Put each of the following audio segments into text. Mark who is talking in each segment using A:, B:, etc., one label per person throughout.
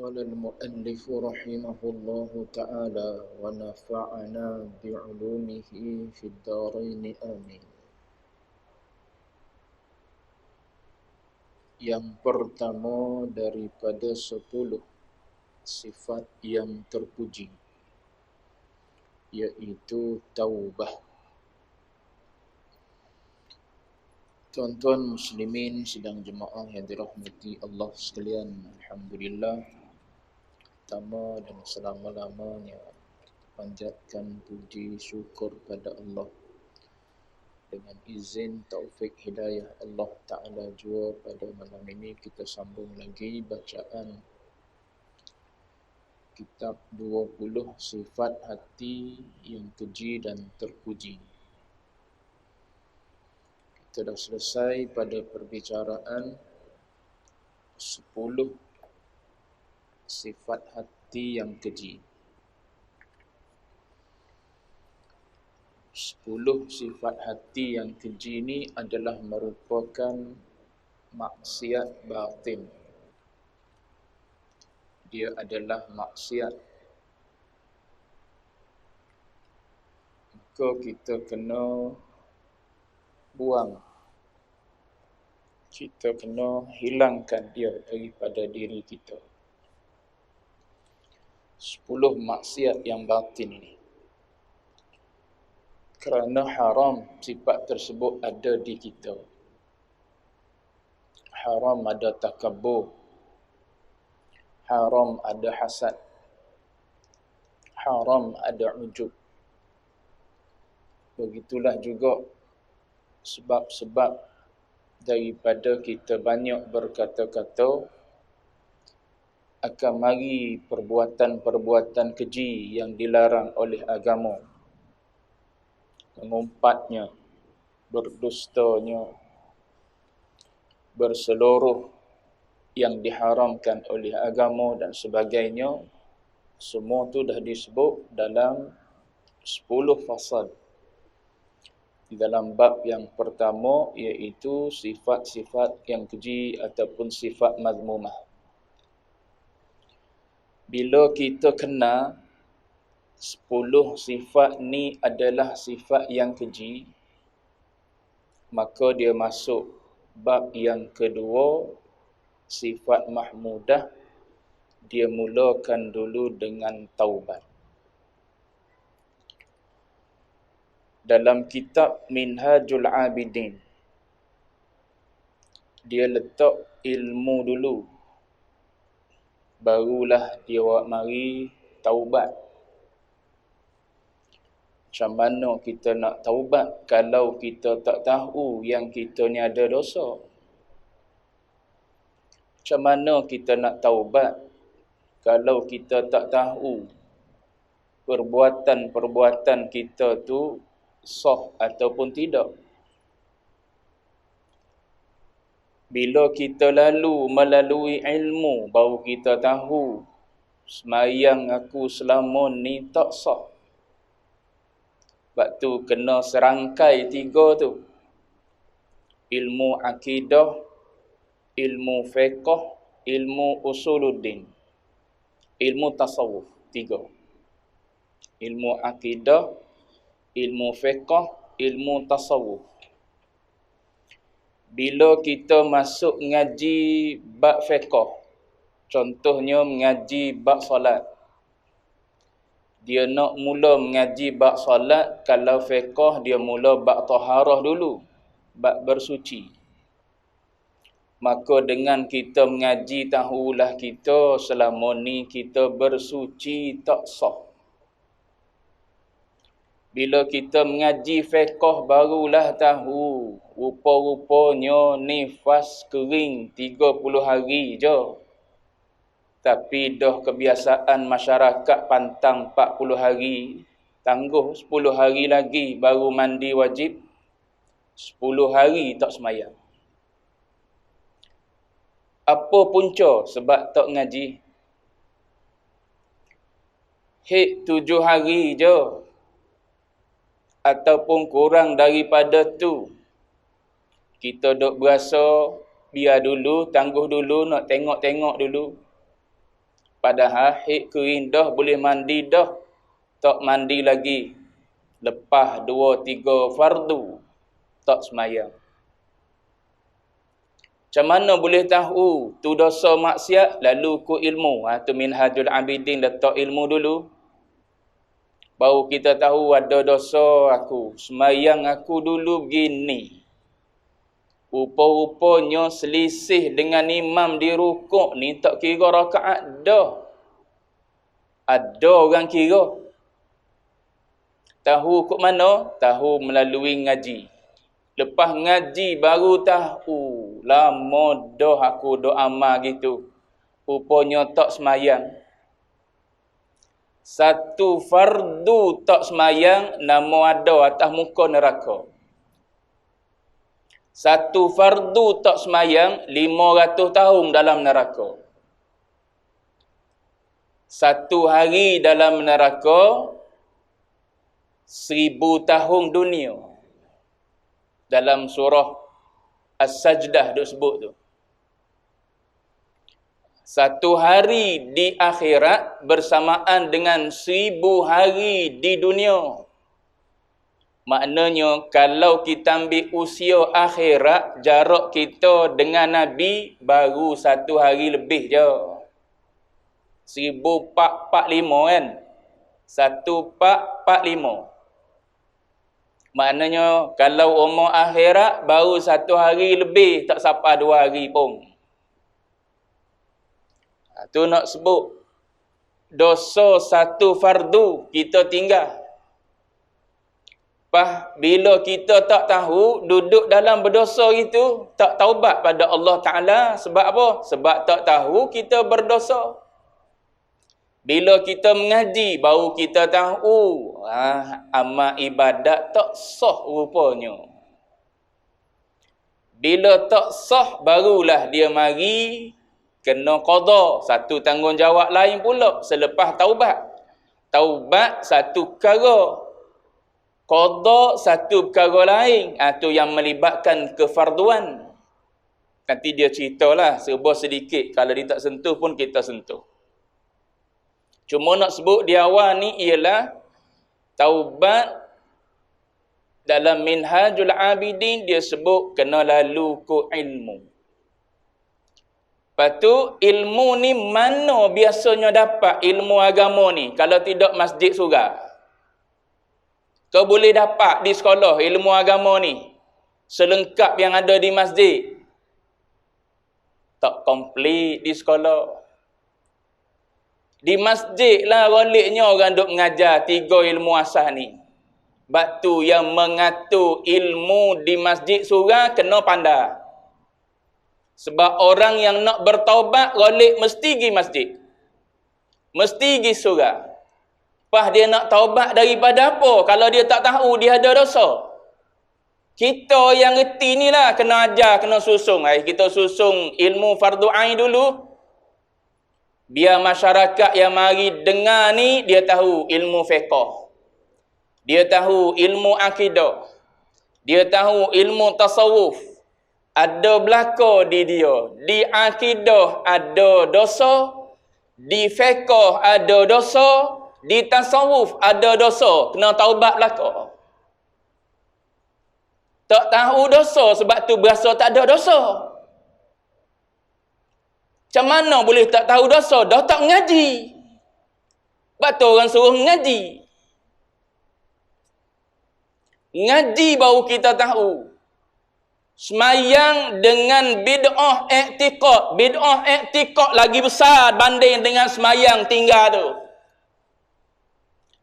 A: قال المؤلف رحمه الله تعالى ونفعنا بعلومه في الدارين آمين. Yang pertama daripada 10 sifat yang terpuji, iaitu taubah. Tuan-tuan muslimin sidang jemaah yang dirahmati Allah sekalian, alhamdulillah, pertama dan selama-lamanya panjatkan puji syukur pada Allah. Dengan izin taufik hidayah Allah Ta'ala jua, pada malam ini kita sambung lagi bacaan kitab 20 sifat hati yang keji dan terpuji. Kita dah selesai pada perbicaraan 10 sifat hati yang keji. 10 sifat hati yang keji ini adalah merupakan maksiat batin. Dia adalah maksiat. Maka kita kena buang. Kita kena hilangkan dia daripada diri kita. 10 maksiat yang batin ini. Kerana haram sifat tersebut ada di kita. Haram ada takabur. Haram ada hasad. Haram ada ujub. Begitulah juga sebab-sebab daripada kita banyak berkata-kata akan mari perbuatan-perbuatan keji yang dilarang oleh agama. Mengumpatnya, berdustanya, berseluruh yang diharamkan oleh agama dan sebagainya. Semua tu dah disebut dalam 10 fasal. Di dalam bab yang pertama, iaitu sifat-sifat yang keji ataupun sifat mazmumah. Bila kita kenal 10 sifat ni adalah sifat yang keji, maka dia masuk bab yang kedua, sifat mahmudah. Dia mulakan dulu dengan taubat. Dalam kitab Minhajul Abidin, dia letak ilmu dulu, barulah dia mari taubat. Macam mana kita nak taubat kalau kita tak tahu yang kita ni ada dosa? Macam mana kita nak taubat kalau kita tak tahu perbuatan-perbuatan kita tu sah ataupun tidak? Bila kita melalui ilmu, baru kita tahu semayang aku selama ni tak sah. Sebab tu kena serangkai 3 tu. Ilmu akidah, ilmu fiqh, ilmu usuluddin, ilmu tasawuf. 3. Ilmu akidah, ilmu fiqh, ilmu tasawuf. Bila kita masuk ngaji bab fiqh, contohnya mengaji bab solat, dia nak mula mengaji bab solat. Kalau fiqh, dia mula bab taharah dulu, bab bersuci. Maka dengan kita mengaji, tahulah kita selama ni kita bersuci tak sah. Bila kita mengaji fiqh, barulah tahu rupa-rupanya nifas kering 30 hari je. Tapi dah kebiasaan masyarakat pantang 40 hari, tangguh 10 hari lagi baru mandi wajib, 10 hari tak semayang. Apa punca sebab tak ngaji? Hek 7 hari je, ataupun kurang daripada tu, kita duk berasa biar dulu, tangguh dulu, nak tengok-tengok dulu. Padahal haid kering dah boleh mandi dah. Tak mandi lagi. Lepas 2-3 fardu. Tak semayang. Macam mana boleh tahu tu dosa maksiat lalu ku ilmu? Tu Minhajul Abidin, letak ilmu dulu. Baru kita tahu ada dosa aku. Semayang aku dulu begini. Rupa-rupanya selisih dengan imam di rukuk ni tak kira rakaat dah. Ada orang kira. Tahu kok mana? Tahu melalui ngaji. Lepas ngaji baru tahu. Lama dah aku duk amal gitu. Rupanya tak semayang. Satu fardu tak semayang, nama ada atas muka neraka. Satu fardu tak semayang, 500 tahun dalam neraka. Satu hari dalam neraka, 1000 tahun dunia. Dalam surah As-Sajdah duk sebut tu. Satu hari di akhirat bersamaan dengan 1000 hari di dunia. Maknanya kalau kita ambil usia akhirat, jarak kita dengan Nabi baru 1 hari lebih je. 1445 kan? 1445. Maknanya kalau umur akhirat baru 1 hari lebih, tak sampai 2 hari pun. Tu nak sebut dosa satu fardu kita tinggal. Bila kita tak tahu, duduk dalam berdosa itu, tak taubat pada Allah Ta'ala. Sebab apa? Sebab tak tahu kita berdosa. Bila kita mengaji, baru kita tahu amal ibadat tak sah rupanya. Bila tak sah, barulah dia mari kena qada. Satu tanggungjawab lain pula selepas taubat. Taubat satu perkara. Qada satu perkara lain. Itu yang melibatkan kefarduan. Nanti dia ceritalah serba sedikit. Kalau dia tak sentuh pun kita sentuh. Cuma nak sebut di awal ni ialah taubat dalam Minhajul Abidin dia sebut kena lalu ku ilmu. Lepas tu ilmu ni mana biasanya dapat ilmu agama ni? Kalau tidak masjid surau. Kau boleh dapat di sekolah ilmu agama ni selengkap yang ada di masjid. Tak komplit di sekolah. Di masjid lah roliknya orang duk mengajar 3 ilmu asas ni. Batu yang mengatur ilmu di masjid surau kena pandai. Sebab orang yang nak bertaubat rolik mesti pergi masjid. Mesti pergi surau. Lepas dia nak taubat daripada apa? Kalau dia tak tahu dia ada dosa. Kita yang reti ni lah kena ajar, kena susung. Kita susung ilmu fardu ain dulu. Biar masyarakat yang mari dengar ni, dia tahu ilmu fiqh. Dia tahu ilmu akidah. Dia tahu ilmu tasawuf. Ada belaka di dia. Di akidah ada dosa. Di fiqh ada dosa. Di tasawuf ada dosa. Kena taubat belaka. Tak tahu dosa sebab tu berasa tak ada dosa. Macam mana boleh tak tahu dosa? Dah tak mengaji. Sebab tu orang suruh mengaji. Ngaji baru kita tahu. Semayang dengan bid'ah i'tiqad. Bid'ah i'tiqad lagi besar banding dengan semayang tinggal tu.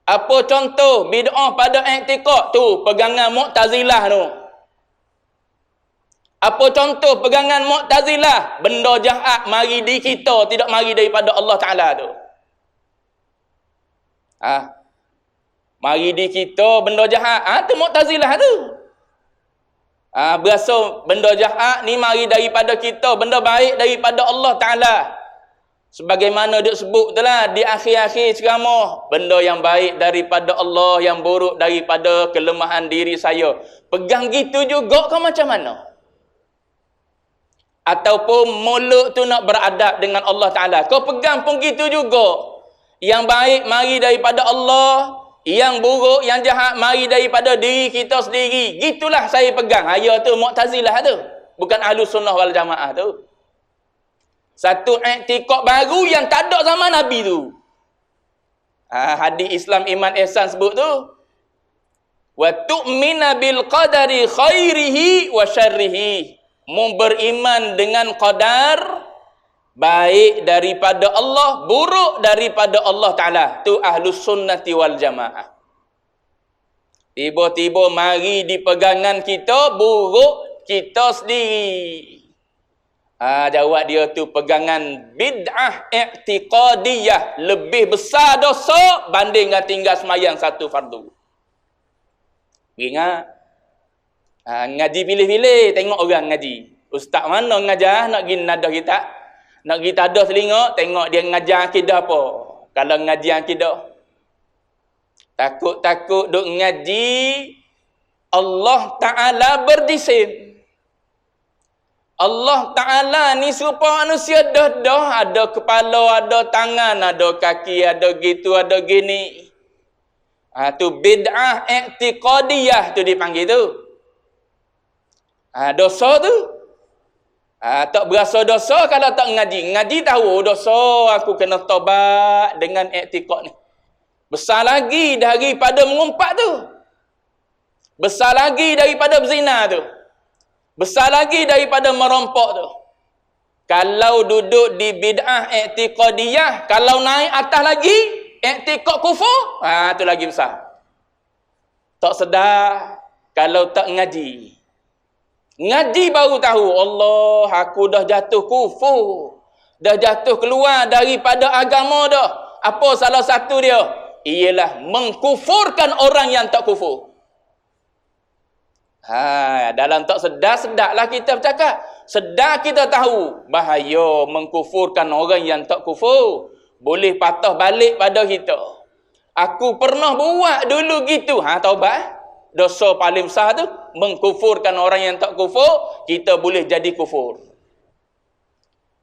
A: Apa contoh bid'ah pada i'tiqad tu? Pegangan Mu'tazilah tu. Apa contoh pegangan Mu'tazilah? Benda jahat mari di kita, tidak mari daripada Allah Ta'ala tu. Mari di kita benda jahat. Tu Mu'tazilah tu. Berasa benda jahat ni mari daripada kita, benda baik daripada Allah Ta'ala. Sebagaimana dia sebut tu lah di akhir-akhir ceramah, benda yang baik daripada Allah, yang buruk daripada kelemahan diri saya. Pegang gitu juga kau macam mana? Ataupun mulut tu nak beradab dengan Allah Ta'ala. Kau pegang pun gitu juga. Yang baik mari daripada Allah. Yang buruk, yang jahat mari daripada diri kita sendiri. Gitulah saya pegang. Ayat tu Mu'tazilah tu. Bukan Ahlus Sunnah wal Jamaah tu. Satu i'tikad baru yang tak ada zaman Nabi tu. Hadis Islam Iman Ihsan sebut tu. Wa tu'mina bil qadari khairihi wa syarrihi. Beriman dengan qadar baik daripada Allah, buruk daripada Allah Ta'ala. Tu Ahlus Sunnati wal Jamaah. Tiba-tiba mari di pegangan kita, buruk kita sendiri. Jawab dia tu pegangan bid'ah i'tiqadiyah. Lebih besar dosa banding dengan tinggal semayang satu fardu. Ingat. Ngaji pilih-pilih, tengok orang ngaji. Ustaz mana ngajar, nak pergi nadah kita. Nak pergi tadah telinga, tengok dia ngajar akidah apa. Kalau ngaji akidah. Takut-takut duk ngaji, Allah Ta'ala berdisim. Allah Ta'ala ni serupa manusia dah. Ada kepala, ada tangan, ada kaki, ada gitu, ada gini. Tu bid'ah i'tiqadiyah tu dipanggil tu. Dosa tu. Tak berasa dosa kalau tak ngaji. Ngaji tahu dosa aku kena taubat dengan i'tiqad ni. Besar lagi daripada mengumpat tu. Besar lagi daripada berzina tu. Besar lagi daripada merompok tu. Kalau duduk di bid'ah i'tiqadiyah, kalau naik atas lagi, i'tiqad kufur, tu lagi besar. Tak sedar kalau tak ngaji. Ngaji baru tahu, Allah, aku dah jatuh kufur. Dah jatuh keluar daripada agama dah. Apa salah satu dia? Ialah mengkufurkan orang yang tak kufur. Dalam tak sedar-sedarlah kita bercakap. Sedar kita tahu bahaya mengkufurkan orang yang tak kufur. Boleh patah balik pada kita. Aku pernah buat dulu gitu. Taubat. Dosa paling besar tu mengkufurkan orang yang tak kufur, kita boleh jadi kufur.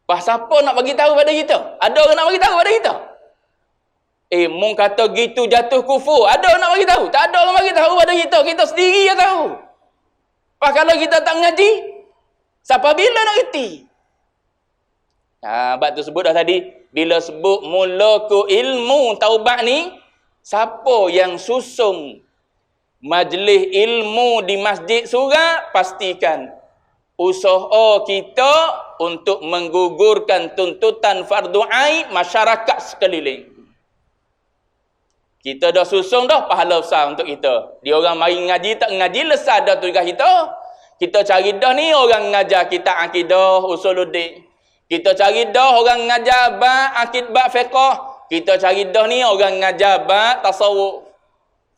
A: Siapa nak bagi tahu pada kita? Ada orang nak bagi tahu pada kita? Mung kata gitu jatuh kufur. Ada orang nak bagi tahu? Tak ada orang bagi tahu pada kita. Kita sendiri yang tahu. Kalau kita tak ngaji, siapa bila nak reti? Sebab tu sebut dah tadi, bila sebut mulaku ilmu taubat ni, siapa yang susung majlis ilmu di masjid surah, pastikan usaha kita untuk menggugurkan tuntutan fardu ain masyarakat sekeliling. Kita dah susung dah pahala besar untuk kita. Dia orang mari ngaji tak ngaji lesar dah tugas kita. Kita cari dah ni orang ngajar kita akidah usuluddin. Kita cari dah orang ngajar bab akidah fiqh. Kita cari dah ni orang ngajar bab tasawuf.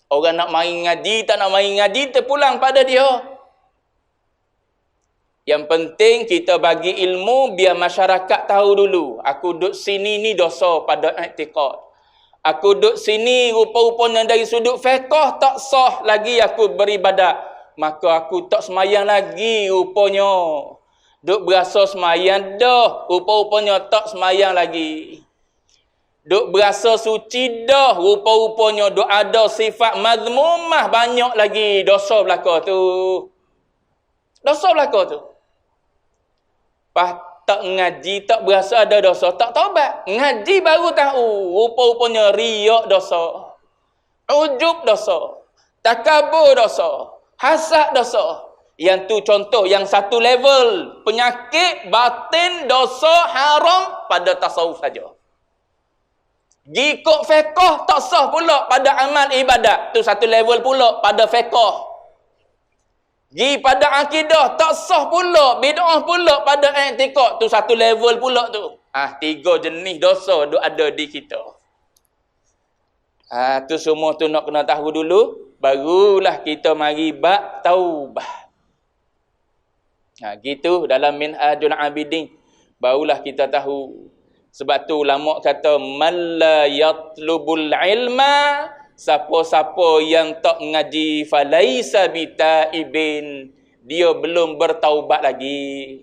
A: Orang nak mari ngaji, tak nak mari ngaji, terpulang pada dia. Yang penting kita bagi ilmu biar masyarakat tahu dulu. Aku duduk sini ni dosa pada i'tiqad. Aku duduk sini rupa-rupanya dari sudut fiqh tak sah lagi aku beribadat. Maka aku tak semayang lagi rupanya. Duk berasa semayang dah, rupa-rupanya tak semayang lagi. Duk berasa suci dah, rupa-rupanya duk ada sifat mazmumah banyak lagi. Dosa belaka tu. Dosa belaka tu. Tak ngaji, tak berasa ada dosa, tak taubat. Ngaji baru tahu, rupa-rupanya riak dosa. Ujub dosa. Takabur dosa. Hasad dosa. Yang tu contoh, yang satu level. Penyakit, batin, dosa, haram pada tasawuf saja. Jikuk fiqh tak sah pula pada amal ibadat. Tu satu level pula pada fiqh. Pada akidah tak sah pula. Bid'ah pula pada i'tiqad. Tu satu level pula tu. Tiga jenis dosa duk ada di kita. Tu semua tu nak kena tahu dulu. Barulah kita mari bab taubah. Gitu dalam Minhajul Abidin. Barulah kita tahu. Sebab tu ulama kata man la yatlubul ilma, siapa-siapa yang tak ngaji falaisa bitaibin, dia belum bertaubat lagi.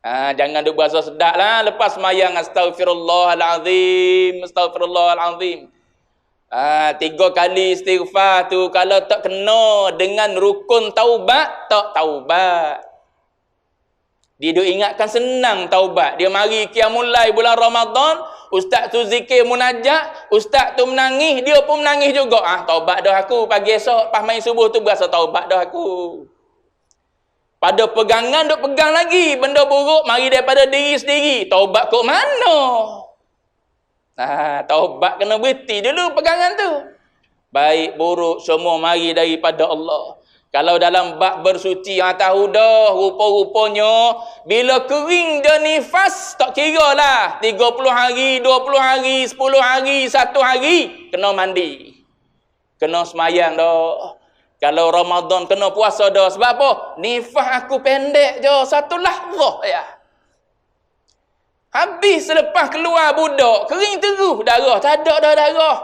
A: Jangan duk berasa sedap lah lepas semayang astagfirullahalazim, astagfirullahalazim. 3 kali istighfar tu kalau tak kena dengan rukun taubat, tak taubat. Dia duk ingatkan senang taubat. Dia mari qiyamul lail bulan Ramadan, ustaz tu zikir munajat, ustaz tu menangis, dia pun menangis juga. Taubat dah aku, pagi esok pas main subuh tu berasa taubat dah aku. Pada pegangan duk pegang lagi benda buruk mari daripada diri sendiri. Taubat kok mana? Taubat kena berhenti dulu pegangan tu. Baik buruk semua mari daripada Allah. Kalau dalam bab bersuci tahu dah rupa-rupanya bila kering dia nifas tak kira lah 30 hari, 20 hari, 10 hari, 1 hari kena mandi. Kena semayang dah. Kalau Ramadan kena puasa dah. Sebab apa? Nifas aku pendek je. Satu lahzah ya. Habis selepas keluar budak, kering terus darah. Tak ada dah darah.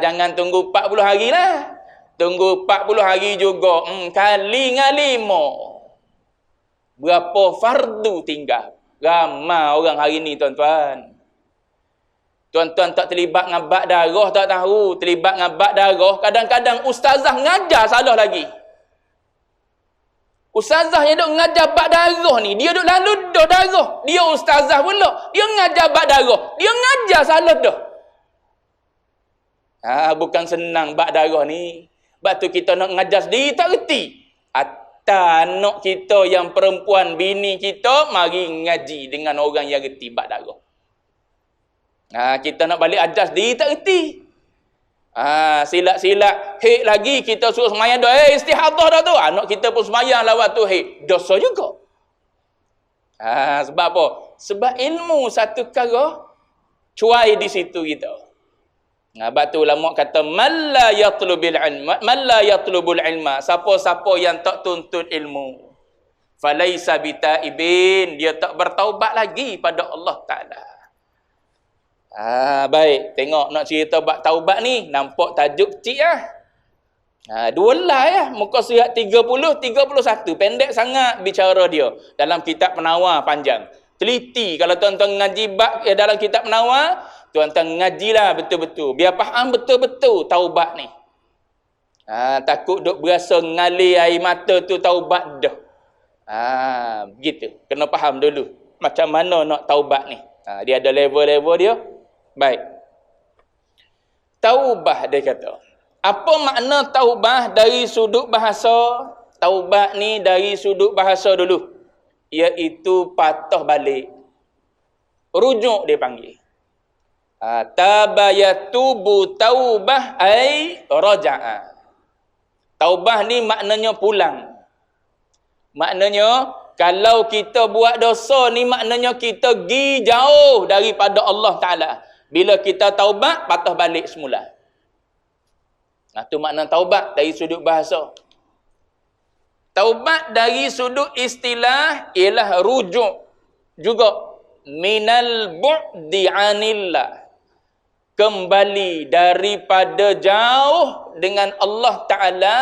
A: Jangan tunggu 40 hari lah. Tunggu 40 hari juga. Kali dengan 5. Berapa fardu tinggal? Ramai orang hari ni tuan-tuan. Tuan-tuan tak terlibat dengan bak darah tak tahu. Terlibat dengan bak darah, kadang-kadang ustazah ngajar salah lagi. Ustazah yang duk ngajar bak darah ni, dia duk lalu dah darah. Dia ustazah pula. Dia ngajar bak darah. Dia ngajar salah dah. Bukan senang bak darah ni. Sebab tu kita nak ngajar sendiri tak reti. Anak kita yang perempuan, bini kita, mari ngaji dengan orang yang reti bak darah. Kita nak balik ajar sendiri tak reti. Silat-silat haid lagi kita suruh semayang dah. Istihadah dah tu. Anak kita pun semayang lah waktu haid. Dosa juga. Sebab apa? Sebab ilmu satu perkara cuai di situ kita. Sebab tu ulama kata man la yatlubul ilma. Siapa-siapa yang tak tuntut ilmu, falaisa bitaibin, dia tak bertaubat lagi pada Allah Taala. Baik, tengok nak cerita bab taubat ni, nampak tajuk kecil lah. 2 lah muka surat 30, 31. Pendek sangat bicara dia. Dalam kitab Penawar panjang. Teliti, kalau tuan-tuan ngaji bab dalam kitab Penawar, tuan-tuan ngajilah betul-betul. Biar faham betul-betul taubat ni. Takut duk berasa ngalir air mata tu taubat dah. Begitu. Kena faham dulu macam mana nak taubat ni. Dia ada level-level dia. Baik. Taubah dia kata. Apa makna taubah dari sudut bahasa? Taubat ni dari sudut bahasa dulu. Iaitu patah balik. Rujuk dia panggil. Tabayatubu taubah ay raja'a. Taubah ni maknanya pulang. Maknanya kalau kita buat dosa ni maknanya kita pergi jauh daripada Allah Ta'ala. Bila kita taubat, patah balik semula. Itu makna taubat dari sudut bahasa. Taubat dari sudut istilah ialah rujuk juga. Minal bu'di anillah. Kembali daripada jauh dengan Allah Ta'ala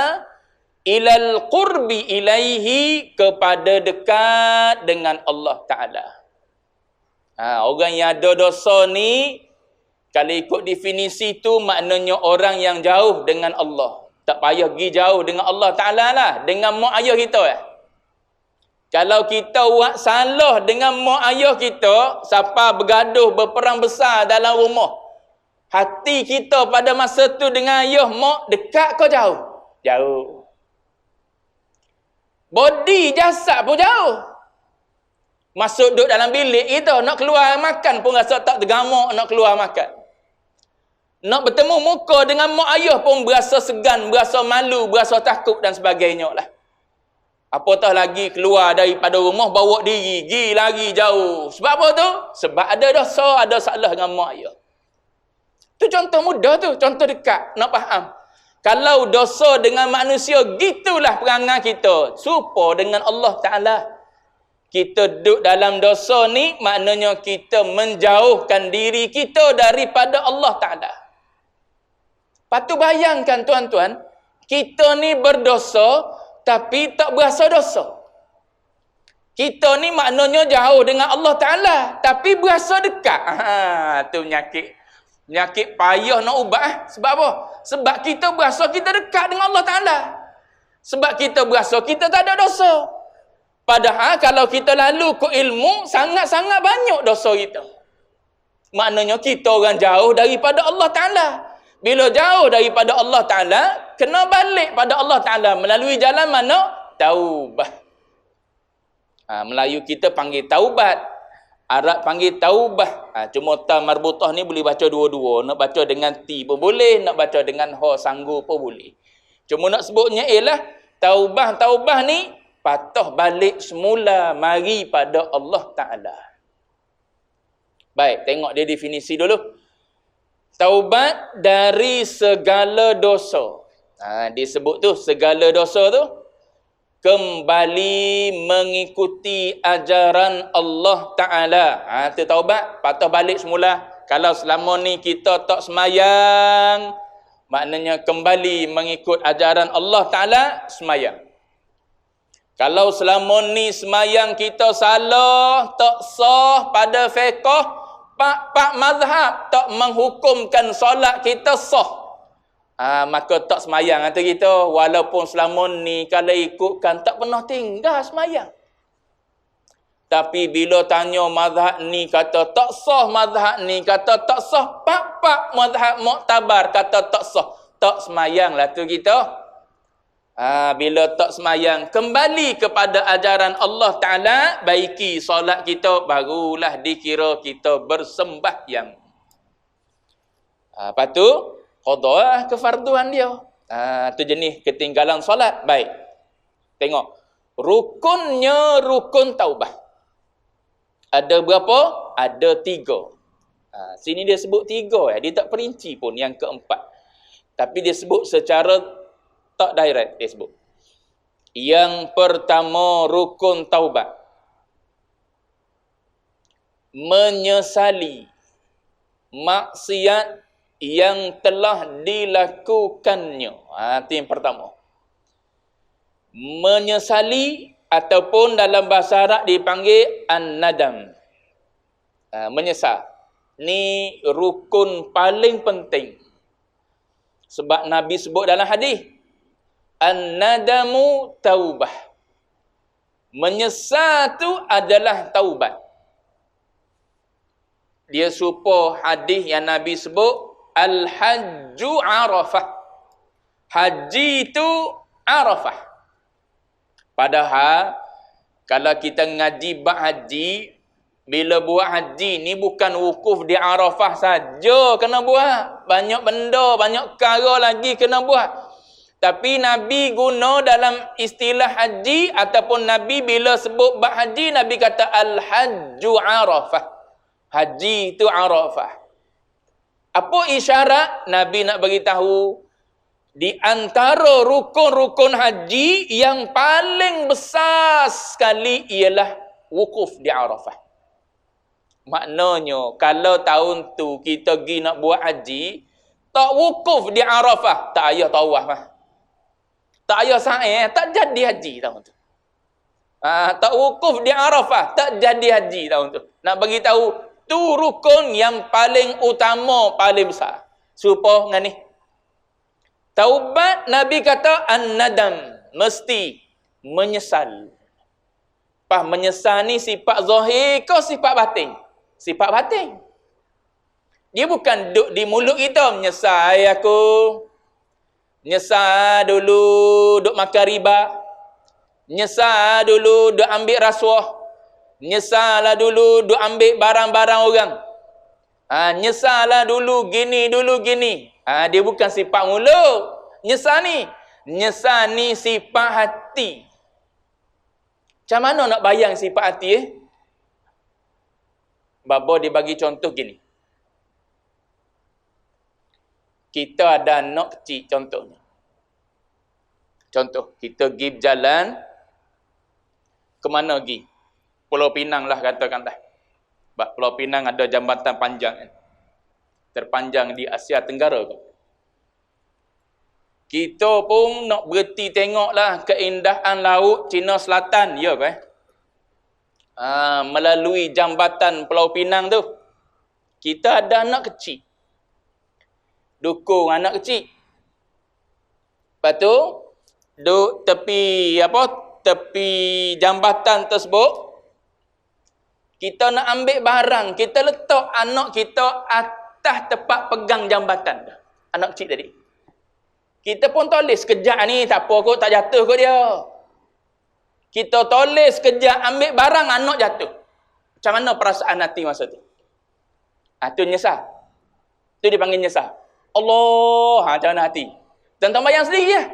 A: ilal qurbi ilaihi, kepada dekat dengan Allah Ta'ala. Orang yang ada dosa ni, kalau ikut definisi tu maknanya orang yang jauh dengan Allah. Tak payah pergi jauh dengan Allah Ta'ala lah, dengan mak ayah kita Kalau kita buat salah dengan mak ayah kita, siapa bergaduh berperang besar dalam rumah, hati kita pada masa tu dengan ayah mak dekat ke jauh? Jauh. Body jasad pun jauh. Masuk duduk dalam bilik kita, nak keluar makan pun rasa tak tergamak nak keluar makan. Nak bertemu muka dengan mak ayah pun berasa segan, berasa malu, berasa takut dan sebagainya lah. Apatah lagi keluar daripada rumah, bawa diri, pergi lagi jauh. Sebab apa tu? Sebab ada dosa, ada salah dengan mak ayah. Tu contoh mudah tu, contoh dekat, nak faham. Kalau dosa dengan manusia, gitulah perangai kita. Serupa dengan Allah Ta'ala. Kita duduk dalam dosa ni, maknanya kita menjauhkan diri kita daripada Allah Ta'ala. Lepas tu bayangkan tuan-tuan, kita ni berdosa, tapi tak berasa dosa. Kita ni maknanya jauh dengan Allah Ta'ala, tapi berasa dekat. Tu penyakit. Penyakit payah nak ubat. Sebab apa? Sebab kita berasa kita dekat dengan Allah Ta'ala. Sebab kita berasa kita tak ada dosa. Padahal kalau kita lalu ke ilmu, sangat-sangat banyak dosa kita. Maknanya kita orang jauh daripada Allah Ta'ala. Bila jauh daripada Allah Ta'ala, kena balik pada Allah Ta'ala melalui jalan mana? Taubah. Melayu kita panggil taubat. Arab panggil taubah. Cuma ta marbutah ni boleh baca dua-dua. Nak baca dengan ti pun boleh, nak baca dengan ha sanggu pun boleh. Cuma nak sebutnya ialah taubah ni patah balik semula mari pada Allah Ta'ala. Baik, tengok dia definisi dulu. Taubat dari segala dosa. Disebut tu segala dosa tu kembali mengikuti ajaran Allah Ta'ala. Itu taubat, patah balik semula. Kalau selama ni kita tak semayang, maknanya kembali mengikut ajaran Allah Ta'ala, semayang. Kalau selama ni semayang kita salah, tak sah pada fiqh, pak mazhab tak menghukumkan solat kita sah. Maka tak semayang kata kita. Walaupun selama ni kalau ikutkan tak pernah tinggal semayang. Tapi bila tanya mazhab ni kata tak sah, mazhab ni kata tak sah, pak mazhab muktabar kata tak sah, tak semayang lah tu kita. Bila tak semayang, kembali kepada ajaran Allah Ta'ala, baiki solat kita, barulah dikira kita bersembahyang. Lepas tu qada kefarduan dia. Tu jenis ketinggalan solat. Baik. Tengok. Rukunnya rukun taubah. Ada berapa? Ada 3. Sini dia sebut 3. Dia tak perinci pun yang keempat. Tapi dia sebut secara tak direct. Dia sebut. Yang pertama rukun taubat. Menyesali maksiat yang telah dilakukannya. Itu yang pertama. Menyesali ataupun dalam bahasa Arab dipanggil an-nadam. Menyesal. Ni rukun paling penting. Sebab Nabi sebut dalam hadis, an-nadamu taubah. Menyesal tu adalah taubat. Dia serupa hadis yang Nabi sebut, Al-Hajju Arafah. Haji itu Arafah. Padahal, kalau kita ngaji bab haji, bila buat haji ni bukan wukuf di Arafah saja kena buat. Banyak benda, banyak perkara lagi kena buat. Tapi Nabi guna dalam istilah haji, ataupun Nabi bila sebut bab haji, Nabi kata Al-Hajju Arafah. Haji itu Arafah. Apa isyarat? Nabi nak beritahu, di antara rukun-rukun haji yang paling besar sekali ialah wukuf di Arafah. Maknanya, kalau tahun tu kita pergi nak buat haji, tak wukuf di Arafah, tak payah tawaf lah. Tak payah sa'i, tak jadi haji tahun tu. Tak wukuf di Arafah, tak jadi haji tahun tu. Nak beritahu, tu rukun yang paling utama, paling besar. Serupa dengan ni. Taubat, Nabi kata an-nadam, mesti menyesal. Menyesal ni sifat zahir ke sifat batin? Sifat batin. Dia bukan duduk di mulut kita, menyesal aku. Menyesal dulu duk makan riba. Menyesal dulu duk ambil rasuah. Nyesalah dulu duk ambil barang-barang orang. Nyesalah dulu gini. Dia bukan sifat mulut. Nyesal ni sifat hati. Macam mana nak bayang sifat hati? Bapa dia bagi contoh gini. Kita ada anak kecil contohnya. Contoh, kita pergi berjalan. Ke mana pergi? Pulau Pinang lah katakan dah. Sebab Pulau Pinang ada jambatan panjang kan? Terpanjang di Asia Tenggara. Kita pun nak berhenti tengoklah keindahan laut Cina Selatan. Ya ke? Melalui jambatan Pulau Pinang tu, kita ada anak kecil. Dukung anak kecil. Lepas tu, duk tepi jambatan tersebut, kita nak ambil barang, kita letak anak kita atas tempat pegang jambatan. Anak kecil tadi. Kita pun tulis sekejap ni, tak apa kot, tak jatuh kot dia. Kita tulis sekejap, ambil barang, anak jatuh. Macam mana perasaan hati masa tu? Tu nyesal. Tu dipanggil nyesal. Allah, macam mana hati? Tuan-tuan bayang sendiri lah.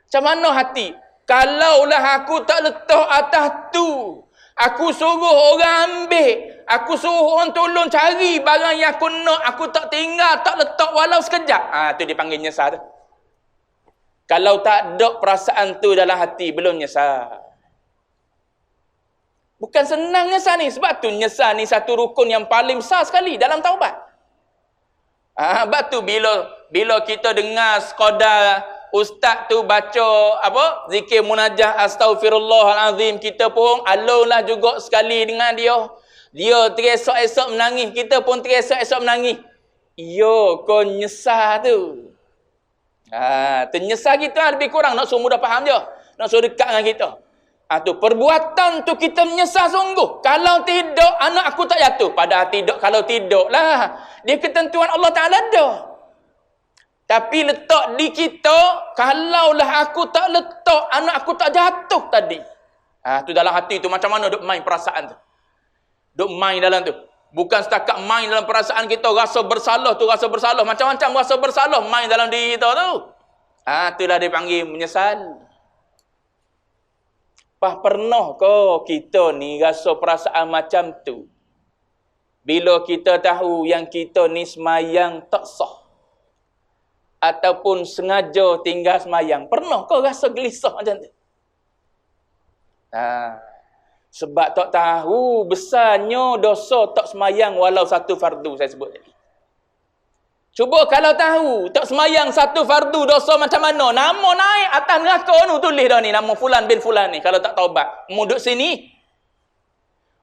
A: Macam mana hati? Kalaulah aku tak letak atas tu, aku suruh orang ambil, aku suruh orang tolong cari barang yang aku nak, aku tak tinggal, tak letak walau sekejap. Tu dipanggil nyesal tu. Kalau tak ada perasaan tu dalam hati, belum nyesal. Bukan senang nyesal ni. Sebab tu nyesal ni satu rukun yang paling besar sekali dalam taubat. Sebab tu bila kita dengar sekadar ustaz tu baca zikir munajah astaghfirullahalazim, kita pun alunlah juga sekali dengan dia. Dia teresok-esok menangis, kita pun teresok-esok menangis. Yo, kau nyesal tu. Ternyesal kita lebih kurang nak suruh mudah faham je. Nak suruh dekat dengan kita. Tu perbuatan tu kita menyesal sungguh. Kalau tidak, anak aku tak jatuh. Padahal tidak, kalau tidak lah. Dia ketentuan Allah Ta'ala dah. Tapi letak di kita, kalaulah aku tak letak, anak aku tak jatuh tadi. Tu dalam hati tu macam mana duk main perasaan tu. Duk main dalam tu. Bukan setakat main dalam perasaan kita, rasa bersalah tu, rasa bersalah. Macam-macam rasa bersalah main dalam diri kita tu. Itulah dia panggil menyesal. Pernah ke kita ni rasa perasaan macam tu? Bila kita tahu yang kita ni semayang tak sah. Ataupun sengaja tinggal semayang. Pernah ke rasa gelisah macam tu? Sebab tak tahu besarnya dosa tak semayang walau satu fardu saya sebut tadi. Cuba kalau tahu tak semayang satu fardu dosa macam mana, nama naik atas neraka tu, tulis dah ni nama fulan bin fulan ni kalau tak taubat. Mu duduk sini.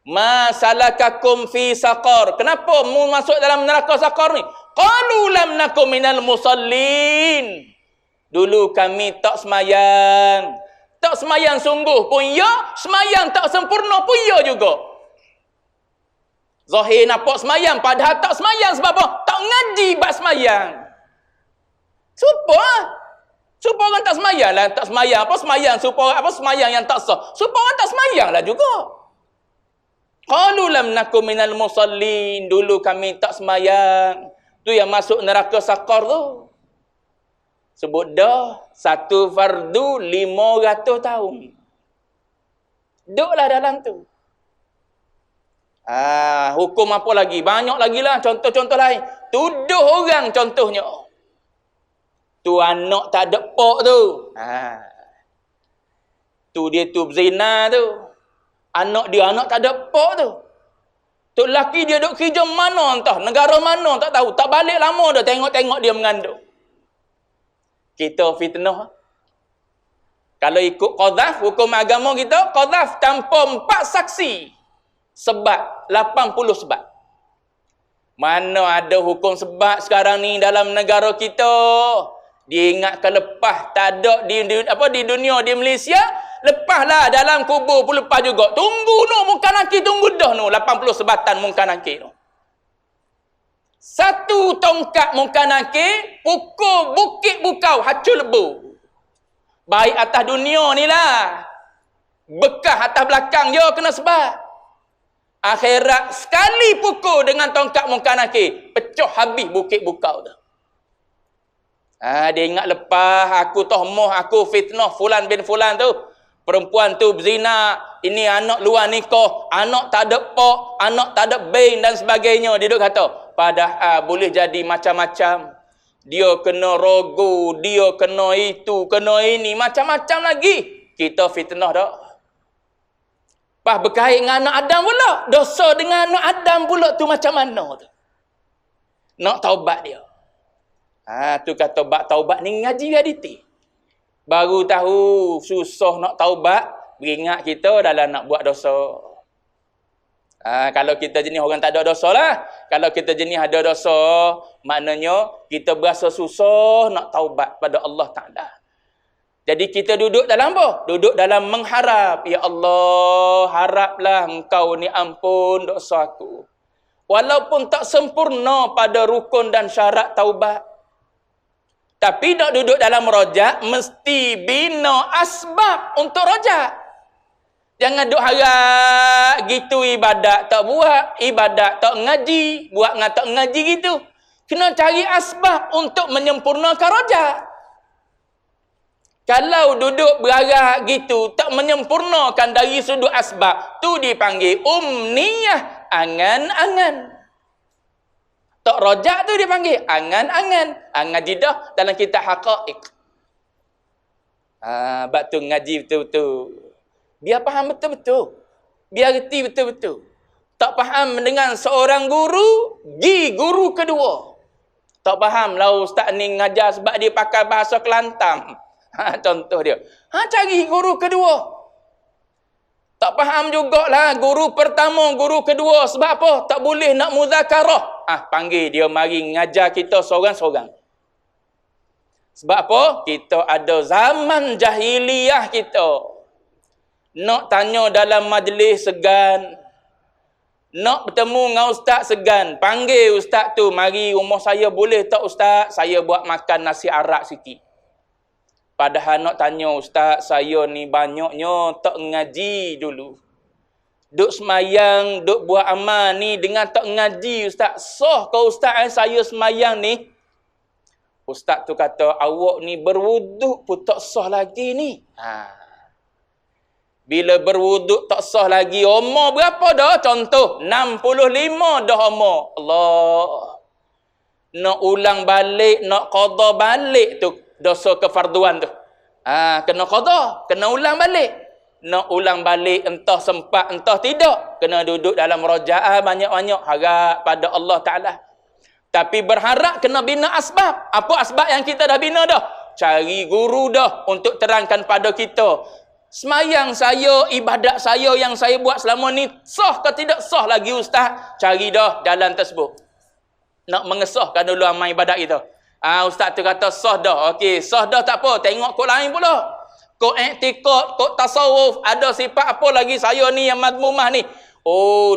A: Ma salakakum fi saqar. Kenapa mu masuk dalam neraka saqar ni? Qalu lam nakum minal musallin. Dulu kami tak semayang. Tak semayang sungguh pun ya, semayang tak sempurna pun ya juga. Zahir nampak semayang, padahal tak semayang sebab apa? Tak ngaji bab semayang. Supaya orang tak semayang lah, tak semayang. Apa semayang? Supaya apa semayang yang tak sah? Supaya orang tak semayang lah juga. Qalu lam nakum minal musallin. Dulu kami tak semayang. Tu yang masuk neraka saqar tu. Sebut dah, satu fardu 500 tahun. Duduklah dalam tu. Hukum apa lagi? Banyak lagi lah contoh-contoh lain. Tuduh orang contohnya. Tu anak tak ada pok tu. Tu dia tu zina tu. Anak dia anak tak ada pok tu. Tu lelaki dia duk kerja mana entah. Negara mana tak tahu. Tak balik lama dah tengok-tengok dia mengandung. Kita fitnah. Kalau ikut qadhaf, hukum agama kita, qadhaf tanpa 4 saksi. Sebab 80 sebab. Mana ada hukum sebab sekarang ni dalam negara kita? Dia ingatkan lepas tak ada di dunia di Malaysia, lepaslah dalam kubur pun lepas juga. Tunggu muka nakir tunggu dah 80 sebatan muka nakir. Satu tongkat muka nakir pukul bukit bukau hacul lebu. Baik atas dunia ni lah. Bekas atas belakang je kena sebab. Akhirat sekali pukul dengan tongkat muka nakir, pecah habis bukit bukau tu. Dia ingat lepas aku tohmoh, aku fitnah fulan bin fulan tu. Perempuan tu berzina, ini anak luar nikah, anak tak ada pok, anak tak ada bain dan sebagainya. Dia duk kata, padahal boleh jadi macam-macam. Dia kena rogo, dia kena itu, kena ini, macam-macam lagi. Kita fitnah dah. Pas berkait dengan anak Adam pula. Dosa dengan anak Adam pula tu macam mana tu? Nak taubat dia. Tu kata taubat ni ngaji realiti. Baru tahu susah nak taubat, beringat kita dalam nak buat dosa. Kalau kita jenis orang tak ada dosa lah. Kalau kita jenis ada dosa, maknanya kita berasa susah nak taubat pada Allah Ta'ala. Jadi kita duduk dalam apa? Duduk dalam mengharap. Ya Allah, haraplah engkau ni ampun dosa aku. Walaupun tak sempurna pada rukun dan syarat taubat. Tapi nak duduk dalam rojak, mesti bina asbab untuk rojak. Jangan duk harap gitu ibadat tak buat, ibadat tak ngaji, buat dengan tak ngaji gitu. Kena cari asbab untuk menyempurnakan rojak. Kalau duduk berharap gitu, tak menyempurnakan dari sudut asbab, tu dipanggil umniyah, angan-angan. Tak rojak tu dipanggil angan-angan. Ngaji dah dalam kitab haqa'iq. Bab tu ngaji betul-betul. Biar faham betul-betul. Biar reti betul-betul. Tak faham dengan seorang guru, gi guru kedua. Tak faham lah ustaz ni ngajar sebab dia pakai bahasa Kelantan. Contoh dia. Cari guru kedua. Tak faham jugalah guru pertama, guru kedua. Sebab apa? Tak boleh nak muzakarah. Panggil dia mari ngajar kita seorang-seorang. Sebab apa? Kita ada zaman jahiliyah kita. Nak tanya dalam majlis segan. Nak bertemu dengan ustaz segan. Panggil ustaz tu, mari rumah saya boleh tak ustaz? Saya buat makan nasi arak sikit. Padahal nak tanya ustaz, saya ni banyaknya tak ngaji dulu. Duk semayang, duk buat amal ni dengan tak ngaji ustaz. Sah kau ustaz saya semayang ni? Ustaz tu kata, awak ni berwuduk pun tak sah lagi ni. Bila berwuduk tak sah lagi, umur berapa dah? Contoh, 65 dah umur. Allah. Nak ulang balik, nak qada balik tu dosa kefarduan tu. Kena qada, kena ulang balik. Nak ulang balik entah sempat entah tidak, kena duduk dalam rojaah banyak-banyak harap pada Allah Ta'ala. Tapi berharap kena bina asbab. Apa asbab yang kita dah bina dah? Cari guru dah untuk terangkan pada kita. Semayang saya, ibadat saya yang saya buat selama ni, sah ke tidak sah lagi ustaz? Cari dah jalan tersebut. Nak mengesahkan dulu amal ibadat kita. Ustaz tu kata sah dah. Okey, sah dah tak apa. Tengok kod lain pula. Kod i'tiqad, kod tasawuf. Ada sifat apa lagi saya ni yang madmumah ni?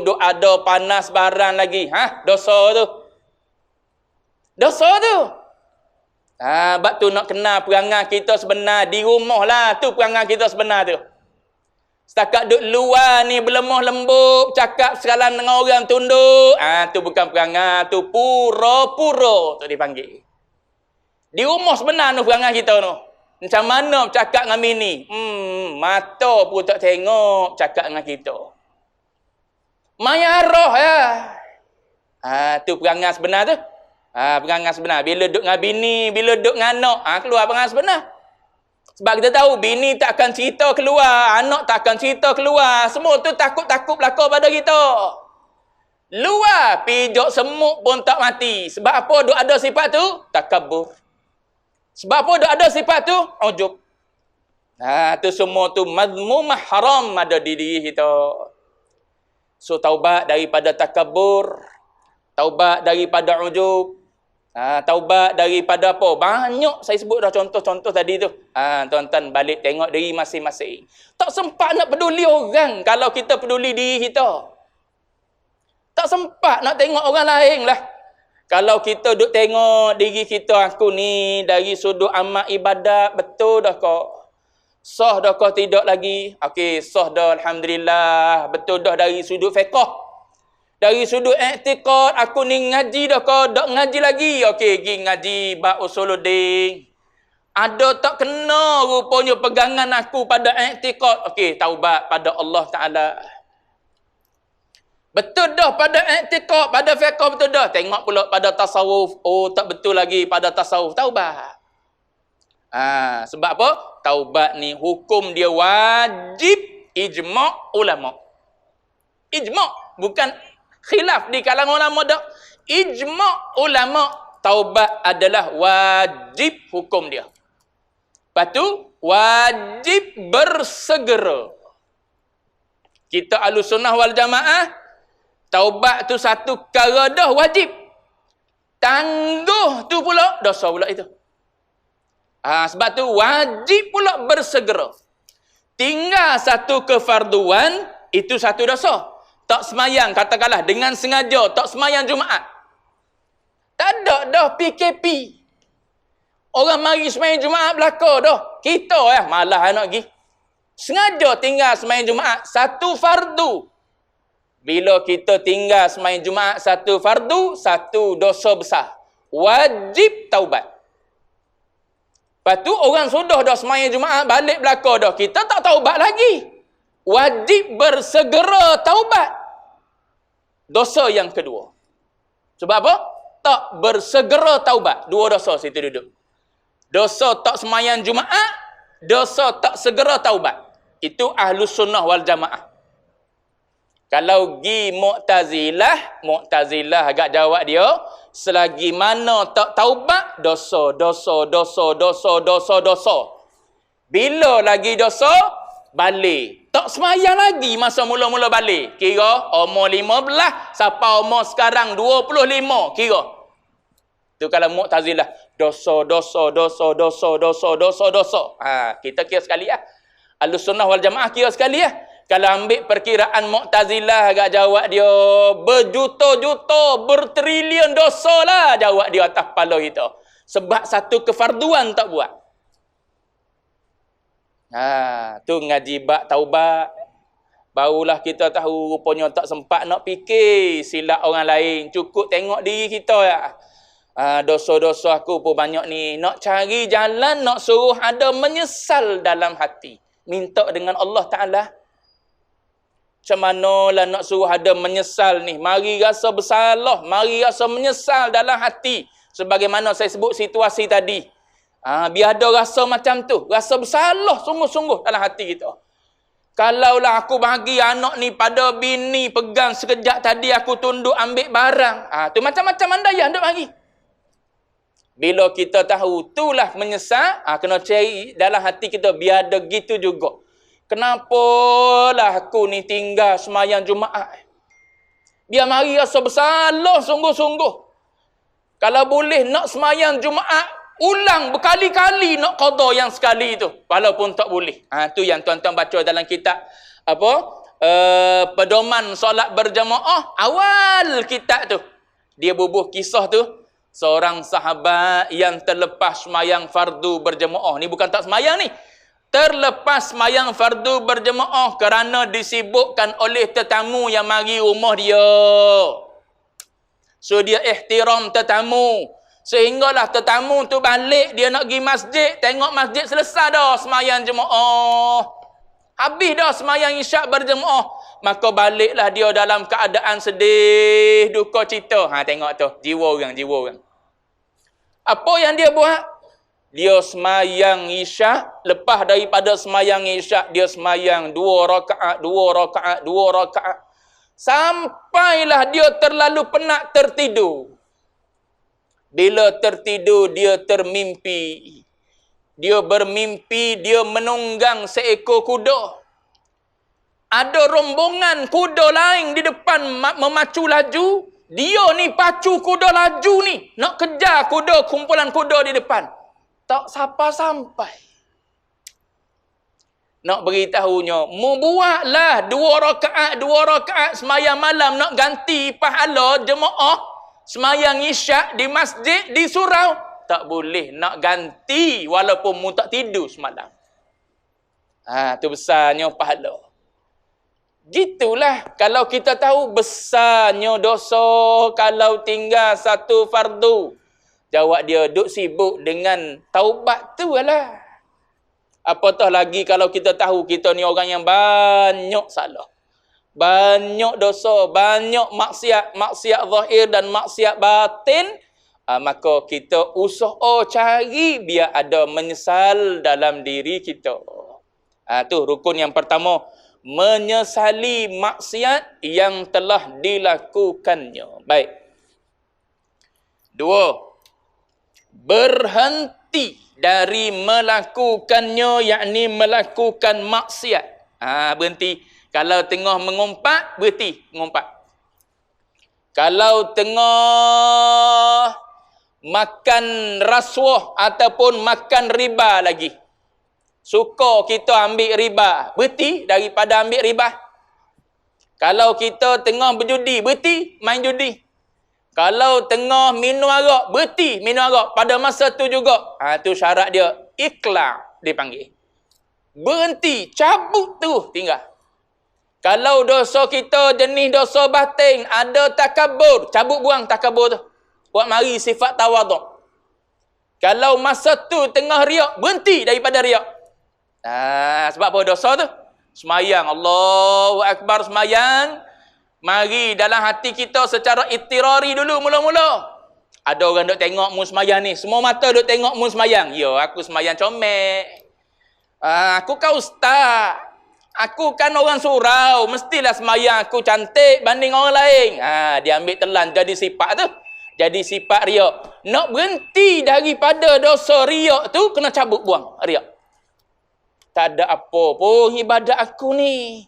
A: Duk ada panas barang lagi. Dosa tu. Dosa tu. Sebab tu nak kenal perangai kita sebenar. Di rumah lah tu perangai kita sebenar tu. Setakat duduk luar ni berlemah lembut, cakap sekalan dengan orang tunduk. Tu bukan perangai, tu pura-pura tu dipanggil. Di rumah sebenar tu perangai kita tu. Macam mana bercakap dengan bini? Mata pun tak tengok cakap dengan kita. Mayarah ya. Tu perangai sebenar tu. Perangai sebenar. Bila duduk dengan bini, bila duduk dengan anak, keluar perangai sebenar. Sebab kita tahu, bini tak akan cerita keluar, anak tak akan cerita keluar. Semua tu takut-takut berlaku pada kita. Luar, pijak semut pun tak mati. Sebab apa duk ada sifat tu? Takabur. Sebab apa duk ada sifat tu? Ujub. Tu semua tu mazmumah haram ada di diri kita. So, taubat daripada takabur. Taubat daripada ujub. Taubat daripada apa? Banyak saya sebut dah contoh-contoh tadi tu. Tuan-tuan balik tengok diri masing-masing. Tak sempat nak peduli orang kalau kita peduli diri kita. Tak sempat nak tengok orang lain lah. Kalau kita duk tengok diri kita, aku ni dari sudut amal ibadat, betul dah kau? Sah dah kau tidak lagi? Okey, sah dah alhamdulillah. Betul dah dari sudut fiqh. Dari sudut i'tiqad, aku ni ngaji dah kau, tak ngaji lagi. Okey, pergi ngaji bab usuluddin. Ada tak kena rupanya pegangan aku pada i'tiqad. Okey, taubat pada Allah Ta'ala. Betul dah pada i'tiqad, pada fiqh betul dah. Tengok pula pada tasawuf. Tak betul lagi pada tasawuf. Taubat. Sebab apa? Taubat ni hukum dia wajib ijma' ulama'. Ijma' bukan khilaf di kalangan ulama dah. Ijma' ulama' taubat adalah wajib hukum dia. Lepas tu, wajib bersegera. Kita Ahlussunnah wal Jamaah, Taubat tu satu perkara dah wajib. Tangguh tu pula dosa pula itu. Sebab tu wajib pula bersegera. Tinggal satu kefarduan, itu satu dosa. Tak semayang, katakanlah dengan sengaja, tak semayang Jumaat. Tak ada dah PKP. Orang mari semayang Jumaat belakang dah. Kita malah nak pergi. Sengaja tinggal semayang Jumaat, satu fardu. Bila kita tinggal semayang Jumaat satu fardu, satu dosa besar. Wajib taubat. Lepas tu orang sudah dah semayang Jumaat, balik belakang dah. Kita tak taubat lagi. Wajib bersegera taubat. Dosa yang kedua. Sebab apa? Tak bersegera taubat. Dua dosa situ duduk. Dosa tak semayang Jumaat, dosa tak segera taubat. Itu Ahlus Sunnah wal Jamaah. Kalau gi Mu'tazilah agak jawab dia, selagi mana tak taubat, dosa. Bila lagi dosa, balik. Tak semayang lagi masa mula-mula balik. Kira umur 15, sampai umur sekarang 25, kira. Itu kalau Mu'tazilah, dosa. Kita kira sekali Ahlus Sunnah wal Jamaah kira sekali Kalau ambil perkiraan Mu'tazilah agak jawab dia berjuta-juta, bertrilion dosa lah jawab dia atas kepala kita. Sebab satu kefarduan tak buat. Tu ngaji bab taubat. Barulah kita tahu rupanya tak sempat nak fikir silap orang lain. Cukup tengok diri kita dosa-dosa aku pun banyak ni. Nak cari jalan, nak suruh ada menyesal dalam hati. Minta dengan Allah Ta'ala. Macam manalah nak suruh ada menyesal ni. Mari rasa bersalah. Mari rasa menyesal dalam hati. Sebagaimana saya sebut situasi tadi. Biar ada rasa macam tu. Rasa bersalah sungguh-sungguh dalam hati kita. Kalaulah aku bagi anak ni pada bini pegang sekejap tadi aku tunduk ambil barang. Tu macam-macam andaian duk bagi. Bila kita tahu itulah menyesal, kena cari dalam hati kita biar ada gitu juga. Kenapalah aku ni tinggal semayang Jumaat? Biar mari rasa bersalah sungguh-sungguh. Kalau boleh nak semayang Jumaat, ulang berkali-kali nak qada yang sekali itu. Walaupun tak boleh. Tu yang tuan-tuan baca dalam kitab pedoman solat berjamaah. Awal kitab tu. Dia bubuh kisah tu. Seorang sahabat yang terlepas semayang fardu berjamaah. Ni bukan tak semayang ni. Terlepas semayang fardu berjemaah kerana disibukkan oleh tetamu yang mari rumah dia. So dia ihtiram tetamu. Sehinggalah tetamu tu balik, dia nak pergi masjid, tengok masjid selesai dah semayang jemaah. Habis dah semayang isyak berjemaah. Maka baliklah dia dalam keadaan sedih, duka cita. Tengok tu, jiwa orang. Apa yang dia buat? Dia semayang isyak, lepas daripada semayang isyak, dia semayang 2 rakaat. Sampailah dia terlalu penat tertidur. Bila tertidur, dia termimpi. Dia bermimpi, dia menunggang seekor kuda. Ada rombongan kuda lain di depan memacu laju. Dia ni pacu kuda laju ni. Nak kejar kuda, kumpulan kuda di depan. Tak sampai. Nak beritahunya, membuatlah 2 rakaat semayang malam nak ganti pahala jemaah semayang isyak di masjid di surau. Tak boleh nak ganti walaupun mu tak tidur semalam. Tu besarnya pahala. Gitulah kalau kita tahu besarnya dosa kalau tinggal satu fardu. Jawab dia, duk sibuk dengan taubat tu lah. Apatah lagi kalau kita tahu kita ni orang yang banyak salah. Banyak dosa, banyak maksiat zahir dan maksiat batin. Maka kita usaha cari biar ada menyesal dalam diri kita. Tu rukun yang pertama. Menyesali maksiat yang telah dilakukannya. Baik. 2. Berhenti dari melakukannya, yakni melakukan maksiat. Berhenti. Kalau tengah mengumpat, berhenti mengumpat. Kalau tengah makan rasuah ataupun makan riba lagi, suka kita ambil riba, berhenti daripada ambil riba. Kalau kita tengah berjudi, berhenti main judi. Kalau tengah minum arak, berhenti minum arak pada masa tu juga. Tu syarat dia, ikhlas dipanggil. Berhenti, cabut tu tinggal. Kalau dosa kita jenis dosa batin, ada takabur, cabut buang takabur tu. Buat mari sifat tawaduk. Kalau masa tu tengah riak, berhenti daripada riak. Sebab apa dosa tu? Semayang, Allahu Akbar semayang. Mari dalam hati kita secara itirari dulu mula-mula. Ada orang duk tengok mu semayang ni. Semua mata duk tengok mu semayang. Ya, aku semayang comel. Aku kan ustaz. Aku kan orang surau. Mestilah semayang aku cantik banding orang lain. Dia ambil telan jadi sifat tu. Jadi sifat riak. Nak berhenti daripada dosa riak tu, kena cabut buang riak. Tak ada apa pun ibadat aku ni.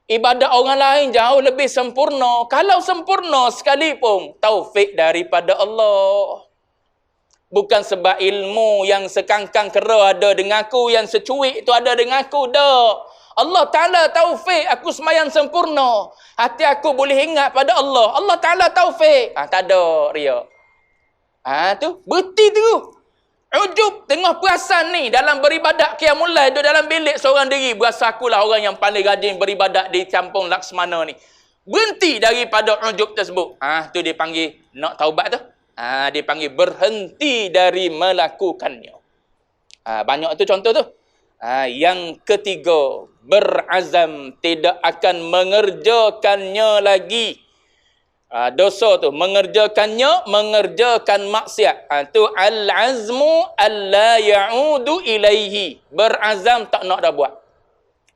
A: Ibadat orang lain jauh lebih sempurna. Kalau sempurna sekalipun, taufik daripada Allah. Bukan sebab ilmu yang sekangkang kera ada dengan aku, yang secuik tu ada dengan aku. Dah. Allah Ta'ala taufik aku semayang sempurna. Hati aku boleh ingat pada Allah. Allah Ta'ala taufik. Tak ada riak. Tu, berhenti tu. Ujub tengah perasan ni dalam beribadat qiyamul lail, duduk dalam bilik seorang diri, berasa akulah orang yang paling rajin beribadat di kampung Laksmana ni. Berhenti daripada ujub tersebut. Tu dipanggil nak taubat tu. Dipanggil berhenti dari melakukannya. Banyak tu contoh tu. Yang ketiga, berazam tidak akan mengerjakannya lagi. Dosa tu mengerjakan maksiat. Tu al-azmu alla ya'udu ilaihi. Berazam tak nak dah buat.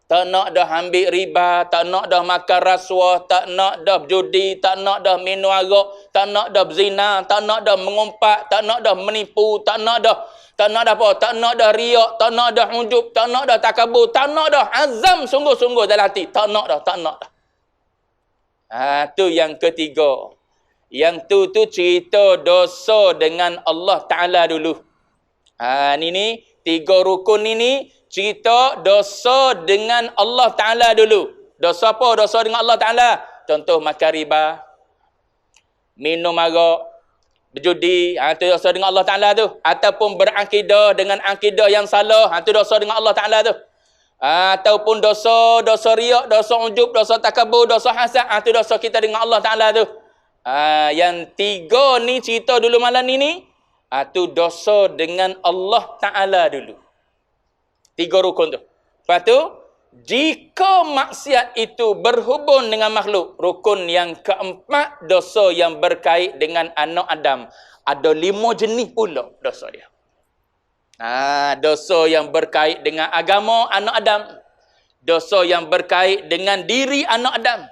A: Tak nak dah ambil riba, tak nak dah makan rasuah, tak nak dah judi, tak nak dah minum arak, tak nak dah berzina, tak nak dah mengumpat, tak nak dah menipu, tak nak dah apa, tak nak dah riak, tak nak dah ujub, tak nak dah takabur, tak nak dah azam sungguh-sungguh dalam hati, tak nak dah. Tu yang ketiga. Yang tu cerita dosa dengan Allah Ta'ala dulu. Ni tiga rukun ini cerita dosa dengan Allah Ta'ala dulu. Dosa apa? Dosa dengan Allah Ta'ala. Contoh makan riba, minum arak, berjudi, itu dosa dengan Allah Ta'ala tu. Ataupun berakidah dengan akidah yang salah, itu dosa dengan Allah Ta'ala tu. Ataupun dosa riak, dosa ujub, dosa takabur, dosa hasad, itu dosa kita dengan Allah Ta'ala tu. Yang tiga ni cerita dulu malam ni, itu dosa dengan Allah Ta'ala dulu. Tiga rukun tu. Lepas tu, jika maksiat itu berhubung dengan makhluk, rukun yang keempat, dosa yang berkait dengan anak Adam. Ada 5 jenis pula dosa dia. Dosa yang berkait dengan agama anak Adam. Dosa yang berkait dengan diri anak Adam.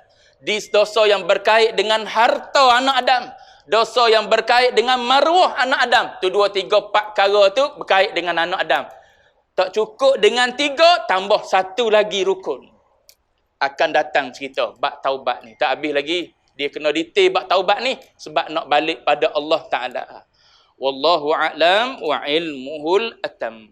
A: Dosa yang berkait dengan harta anak Adam. Dosa yang berkait dengan maruah anak Adam. Tu 2, 3, 4 perkara tu berkait dengan anak Adam. Tak cukup dengan 3, tambah 1 lagi rukun. Akan datang cerita bab taubat ni. Tak habis lagi. Dia kena detail bab taubat ni sebab nak balik pada Allah Ta'ala. Wallahu a'lam wa ilmuhul atam.